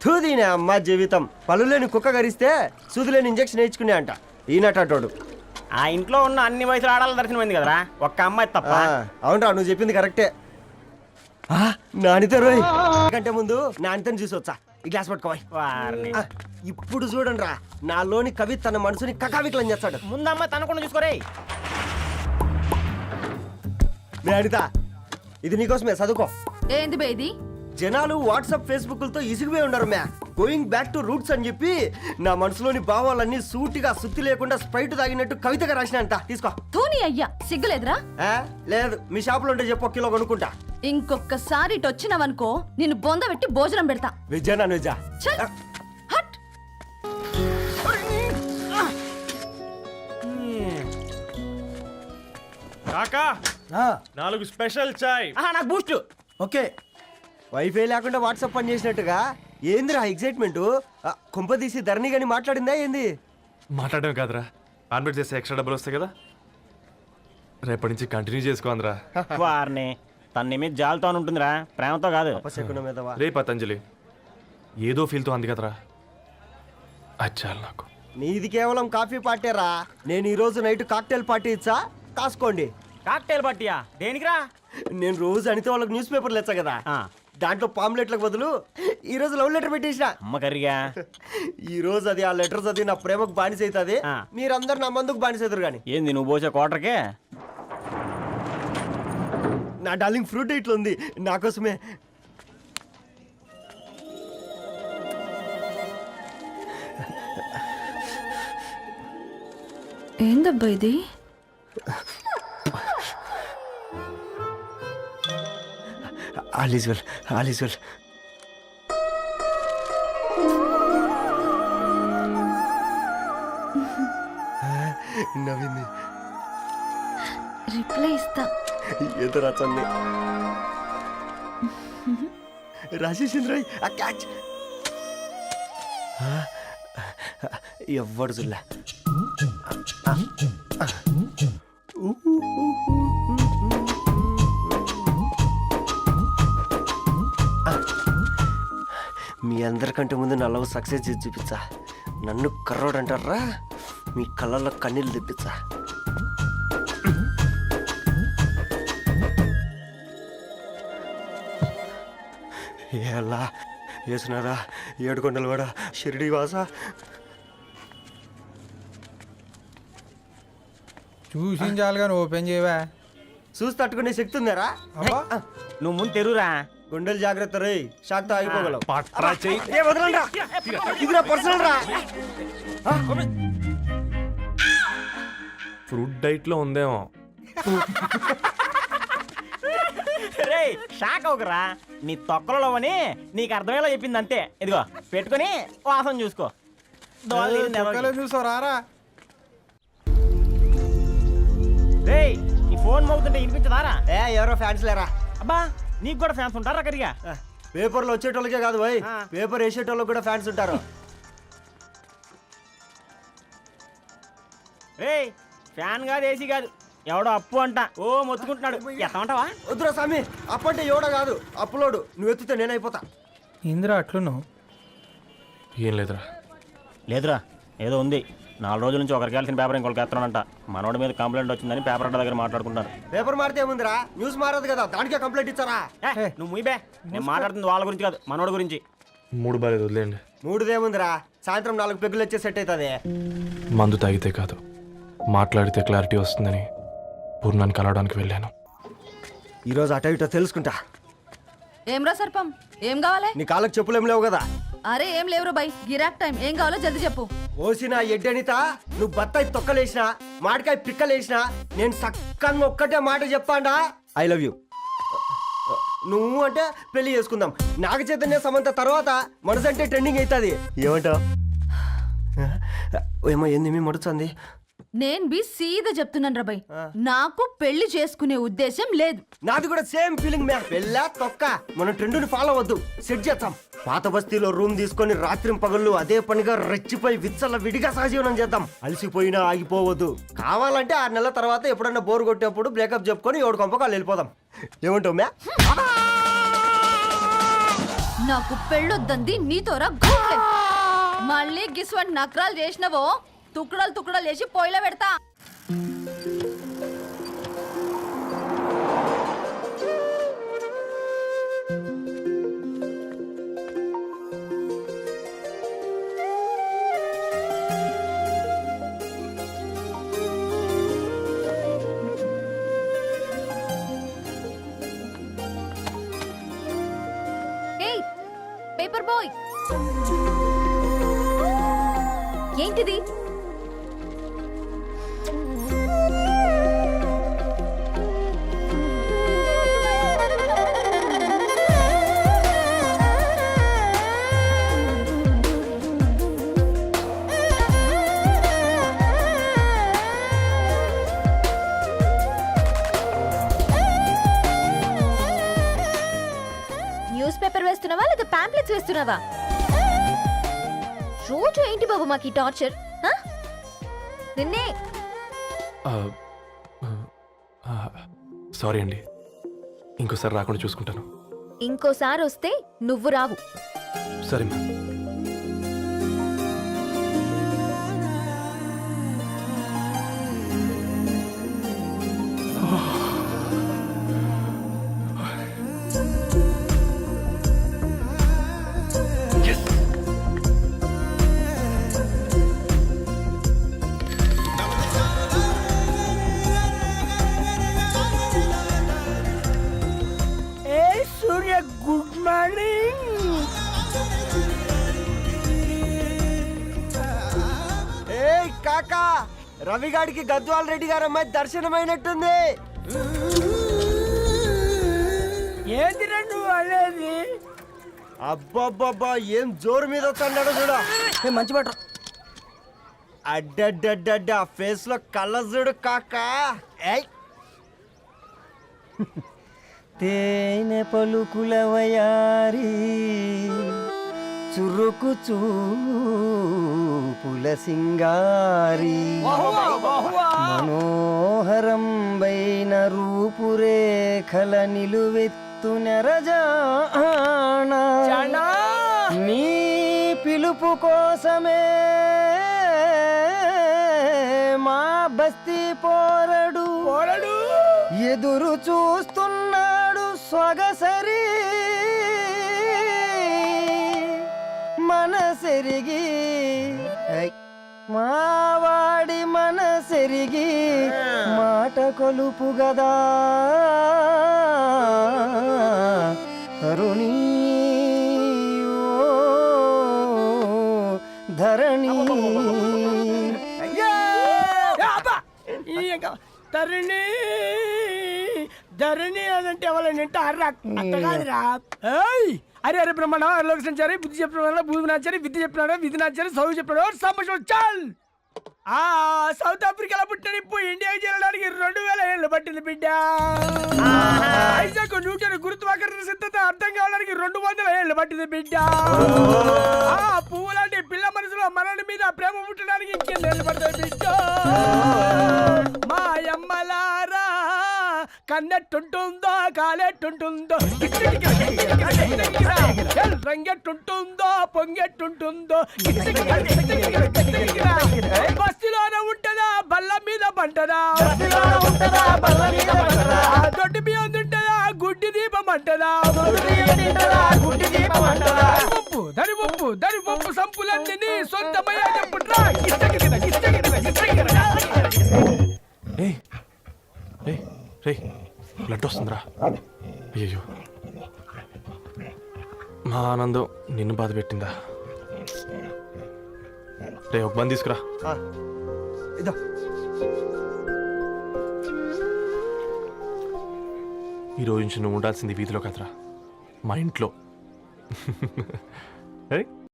తూదీనే అమ్మ జీవితం. పలులేని కుక్క గరిస్తే సూదిలేని ఇంజక్షన్ వేయించుకునే అంట ఈనటోడు. ఆ ఇంట్లో ఉన్న అన్ని వయసులో ఆడాల దర్శనమైంది కదరా, ఒక్క అమ్మాయి తప్ప. అవునరా, నువ్వు చెప్పింది కరెక్టే. నానితో రోయ్ కంటే ముందు నానితని చూసి వచ్చా. ఈ గ్లాస్ పట్టుకోవాలి. ఇప్పుడు చూడండి రా, నాలోని కవి తన మనసుని కకావికలం చేస్తాడు. ముందమ్మ తనకుండా చూసుకోరే. అనిత, ఇది నీకోసమే, చదువుకో. ఏంది బే ఇది? జనాలు వాట్సాప్ ఫేస్బుక్లతో ఇసిగిపోయి ఉన్నారు మ్యా. గోయింగ్ బ్యాక్ టు రూట్స్ అని చెప్పి నా మనసులోని భావాలన్నీ సూటిగా సుత్తి లేకుండా స్ప్రైట్ తాగినట్టు కవితగా రాసిన అంట. తీసుకో. తూని అయ్యా, సిగ్గులేదురా? లేదు, మీ షాపులో ఉంటే చెప్పు, కిలో కొనుక్కుంటా. ఇంకొకసారి ఇటు వచ్చినావనుకో నిన్ను బొంద పెట్టి భోజనం పెడతా. వెజ్జా నాన్ వెజ్జా? హట్. కాకా 4 స్పెషల్ చాయ్. నాకు బూస్ట్. ఓకే. వైఫై లేకుండా వాట్సాప్ పని చేసినట్టుగా ఏందిరా ఎక్సైట్మెంట్? కుంప తీసి ధరణి గాని మాట్లాడిందా ఏంది? మాట్లాడడం కాదురా, కాన్వర్ట్ చేస్తే ఎక్స్ట్రా డబ్బులు వస్తాయి కదా, రేపటి నుంచి కంటిన్యూ చేసుకోందిరా. వారిని తన మీద జాలతో ఉంటుందిరా, ప్రేమతో కాదు. రే పతంజలి, ఏదో ఫీల్తో అంది కదరా, అచ్చాలి నాకు. నీది కేవలం కాఫీ పార్టీరా. నేను ఈ రోజు నైట్ కాక్టైల్ పార్టీ ఇచ్చా, కాసుకోండి. కాక్టైల్ పార్టీయా? దేనికిరా? నేను రోజు అనితే వాళ్ళకి న్యూస్ పేపర్లు ఇచ్చా కదా, దాంట్లో పాంప్లెట్లకు బదులు ఈ రోజు లవ్ లెటర్ పెట్టేసిన. అమ్మ కర్రీగా ఈ రోజు అది ఆ లెటర్ చదివి నా ప్రేమకు బానిస అవుతుంది. మీరందరు నా మందుకు బానిస అవుతారు. కానీ ఏంది నువ్వు పోసే క్వార్టర్కే? నా డార్లింగ్ ఫ్రూట్ ఇట్లా ఉంది నా కోసమే. ఏందబ్బా ఇది? All is well, all is well. నవ్వింది. రిప్లై ఇస్తా. ఏదో రాచండి రాజేసింద్ర. ఆ క్యాచ్ ఎవ్వడు జుల్లా. మీ అందరికంటే ముందు నా లవ్ సక్సెస్ చేసి చూపించా. నన్ను కర్రోడు అంటారా, మీ కళ్ళల్లో కన్నీళ్ళు తెప్పించా. ఎలా వేసినారా ఏడుకొండలు కూడా షిరిడి వాస. చూసించాలిగా ఓపెన్ చేయవా? చూసి తట్టుకునే శక్తి ఉందారా? నువ్వు ముందు తెరురా. గుండెలు జాగ్రత్త రే, షాక్తో ఆగిపోగలవు. ఫ్రూట్ డైట్ లో ఉందేమో. రే షాక్ అవుకరా, నీ తొక్కలలో అని నీకు అర్థమయ్యేలా చెప్పింది అంతే. ఇదిగో పెట్టుకుని వాసన చూసుకో. చూసారా? రే నీ ఫోన్ మోగుతుంటే వినిపించదారా? ఎవరో ఫ్యాన్స్ లేరా? అబ్బా నీకు కూడా ఫ్యాన్స్ ఉంటారా కరిగా? పేపర్లో వచ్చేటోళ్ళకే కాదు పోయి, పేపర్ వేసేటోళ్ళకి కూడా ఫ్యాన్స్ ఉంటారు. రే ఫ్యాన్ కాదు, ఏసీ కాదు, ఎవడో అప్పు అంట ఓ మొత్తుకుంటున్నాడు. ఎత్తమంటావా? వద్దురా స్వామి, అప్పు అంటే ఎవడో కాదు, అప్పులోడు. నువ్వు ఎత్తుతే నేనైపోతా. ఇందిరా అట్లున్నావు? ఏం లేదురా. లేదురా, ఏదో ఉంది. 4 రోజుల నుంచి ఒకరికి వెళ్ళిన పేపర్ ఇంకొకరికి ఎత్తనంట. మనోడి మీద కంప్లైంట్ వచ్చిందని పేపర్ అడ్డ దగ్గర మాట్లాడుకుంటారు. పేపర్ మారితే ముందురా, న్యూస్ మారదు కదా, దానికే కంప్లైంట్ ఇచ్చారా? నువ్వు ముయ్యబే, నేను మాట్లాడుతుంది వాళ్ళ గురించి కాదు, మనోడి గురించి. మూడు బాలేదు, వదిలేండి. మూడుదేముందిరా, సాయంత్రం 4 పెగ్గులు వచ్చే సెట్ అవుతుంది. మందు తాగితే కాదు, మాట్లాడితే క్లారిటీ వస్తుందని పూర్ణాన్ని కలవడానికి వెళ్ళాను. ఈరోజు అటో ఇటో తెలుసుకుంటా. ఏమ్రా సర్పం, ఏం కావాలి? నీ కాళ్ళకి చెప్పులేం లేవు కదా? అరే ఏం లేవురా బై, గిరాక్ టైం. ఏం కావాలో జల్దీ చెప్పు. ఓసిన ఎడ్డనిత, నువ్వు బత్తాయి తొక్కలేసినా మాడికాయ పిక్కలేసినా నేను సక్కంగా ఒక్కటే మాట చెప్పాండా, ఐ లవ్ యూ. నువ్వు అంటే పెళ్లి చేసుకుందాం. నాగ చైతన్య సమంత తర్వాత మనసంటే ట్రెండింగ్ అవుతుంది. ఏమంటావు? ఏమో ఏంది మడుతుంది? నేను బి సీదా చెప్తున్నాను రా బై, నాకు పెళ్లి చేసుకునే ఉద్దేశం లేదు. నాది కూడా సేమ్ ఫీలింగ్ మ్యా. పెళ్ళా తొక్క, మనం ట్రెండ్ని ఫాలో వద్దు, సెట్ చేద్దాం. పాత బస్తీలో రూమ్ తీసుకొని రాత్రి పగళ్ళు అదే పనిగా రెచ్చిపోయి విచ్చల విడిగా సహజీవనం చేద్దాం. అలసిపోయినా ఆగిపోవద్దు. కావాలంటే 6 నెలల తర్వాత ఎప్పుడన్నా బోర్ కొట్టేప్పుడు బ్రేకప్ చెప్పుకొని 7 కొంపకాలు వెళ్ళిపోదాం. ఏమంటావు మ్యా? నాకు పెళ్ళొద్దంది నీతోరా గూట్లే. మళ్ళీ గిస్వంటి నకరాలు చేసినవో తుక్కడలు తుక్కడలు చేసి పొయ్యిలో పెడతా. ఏయ్ పేపర్ బాయ్, ఏంటిది? న్యూస్ పేపర్ వేస్తున్నావా లేదా పాంప్లెట్స్ వేస్తున్నావా? రోజు ఏంటి బాబు మాకు ఈ టార్చర్? నిన్నే సారీ అండి, ఇంకోసారి రాకుండా చూసుకుంటాను. ఇంకోసారి వస్తే నువ్వు రావు. సరే మ్యామ్. సూర్య గుడ్ మార్నింగ్. ఏయ్ కాకా, రవిగాడికి గద్వాల్ రెడ్డి గారు అమ్మాయి దర్శనమైనట్టుంది. ఏంది నువ్వు అనేది? అబ్బబ్బబ్బా, ఏం జోరు మీద వస్తున్నాడో చూడ. మంచి బట్ట. అడ్డడ్డడ్డ ఫేస్ లో కళ్ళ చూడు కాకా. ఏయ్ తేనె పలుకుల వయారి చురుకు చూపుల సింగారి మనోహరం బైన రూపురేఖల నిలువెత్తు నెరజానా నీ పిలుపు కోసమే మా బస్తీ పోరడు ఎదురు చూస్తున్నాడు స్వగసరి మనసెరిగి. మావాడి మనసెరిగి మాట కొలుపు గదా తరుణీ ఓ ధరణి. ధరణి ధరణి అదంటే ఎవరైనా అట్ట కాదురా. అరే అరే బ్రహ్మణ లోక సంచారి బుద్ధి చెప్పిన భూమి నాచారి విద్య చెప్పినాడు విధి నాచారి చదువు చెప్పినాడు సంభాషణ చాల్. సౌత్ ఆఫ్రికాలో పుట్టిన ఇప్పుడు ఇండియాకి చేరడానికి 2000 ఏళ్ళు పట్టింది బిడ్డ. ఐజాక్ న్యూటన్ గురుత్వాకర్షణ సిద్ధత అర్థం కావడానికి 200 ఏళ్ళు పట్టింది బిడ్డ. పువ్వు లాంటి పిల్ల మనసులో మనని మీద ప్రేమ పుట్టడానికి ఇంకెళ్ళేళ్ళు పడుతుంది బిడ్డ. మా అమ్మలారా కన్నెట్టుంటుందో కాలెట్టుంటుందో రంగెట్టుంటుందో పొంగెట్టుంటుందో బస్తిలోనే ఉంటదా బల్ల మీద పంటదా దొడ్డి బియ్యం తింటదా గుడ్డి దీపం అంటదా దరి పంపు సంపులన్నీ సొంతమయ్యా చెప్పుట్రా. బ్లడ్ వస్తుందిరా. అయ్యో, మా ఆనందం నిన్ను బాధ పెట్టిందా? రే ఒక బంద్ తీసుకురా. ఇదో ఈ రోజు నుంచి నువ్వు ఉండాల్సింది వీధిలో కదరా, మా ఇంట్లో.